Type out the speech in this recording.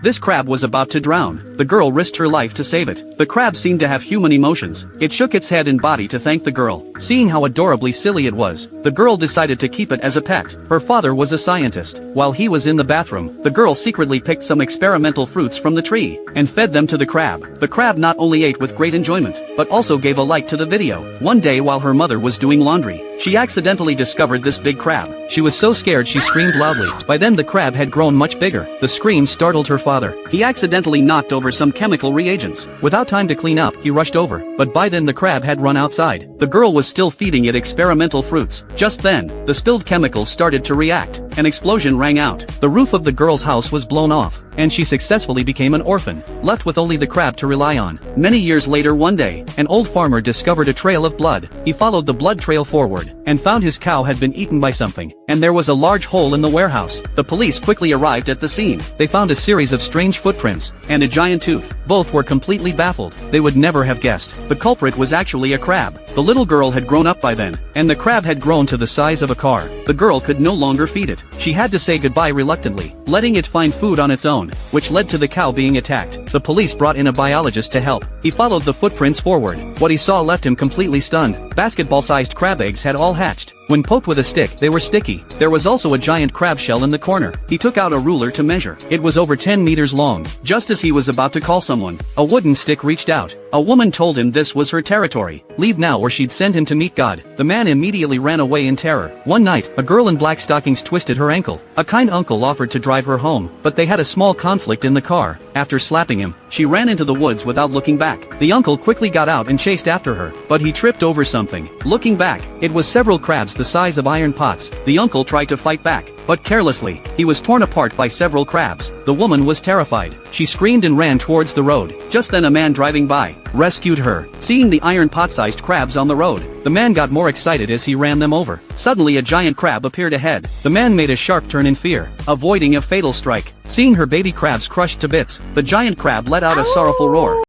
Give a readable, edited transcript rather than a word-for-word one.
This crab was about to drown. The girl risked her life to save it. The crab seemed to have human emotions. It shook its head and body to thank the girl. Seeing how adorably silly it was, the girl decided to keep it as a pet. Her father was a scientist. While he was in the bathroom, the girl secretly picked some experimental fruits from the tree and fed them to the crab. The crab not only ate with great enjoyment, but also gave a like to the video. One day while her mother was doing laundry, she accidentally discovered this big crab. She was so scared she screamed loudly. By then the crab had grown much bigger. The scream startled her father. He accidentally knocked over some chemical reagents. Without time to clean up, he rushed over, but by then the crab had run outside. The girl was still feeding it experimental fruits. Just then, the spilled chemicals started to react. An explosion rang out. The roof of the girl's house was blown off, and she successfully became an orphan, left with only the crab to rely on. Many years later one day, an old farmer discovered a trail of blood. He followed the blood trail forward, and found his cow had been eaten by something, and there was a large hole in the warehouse. The police quickly arrived at the scene. They found a series of strange footprints, and a giant tooth. Both were completely baffled. They would never have guessed. The culprit was actually a crab. The little girl had grown up by then, and the crab had grown to the size of a car. The girl could no longer feed it. She had to say goodbye reluctantly, letting it find food on its own, which led to the cow being attacked. The police brought in a biologist to help. He followed the footprints forward. What he saw left him completely stunned. Basketball-sized crab eggs had all hatched. When poked with a stick, they were sticky. There was also a giant crab shell in the corner. He took out a ruler to measure. It was over 10 meters long. Just as he was about to call someone, a wooden stick reached out. A woman told him this was her territory. Leave now or she'd send him to meet God. The man immediately ran away in terror. One night, a girl in black stockings twisted her ankle. A kind uncle offered to drive her home, but they had a small conflict in the car. After slapping him, she ran into the woods without looking back. The uncle quickly got out and chased after her, but he tripped over something. Looking back, it was several crabs the size of iron pots. The uncle tried to fight back, but carelessly, he was torn apart by several crabs. The woman was terrified. She screamed and ran towards the road. Just then a man driving by rescued her. Seeing the iron pot-sized crabs on the road, the man got more excited as he ran them over. Suddenly a giant crab appeared ahead. The man made a sharp turn in fear, avoiding a fatal strike. Seeing her baby crabs crushed to bits, the giant crab let out a sorrowful roar.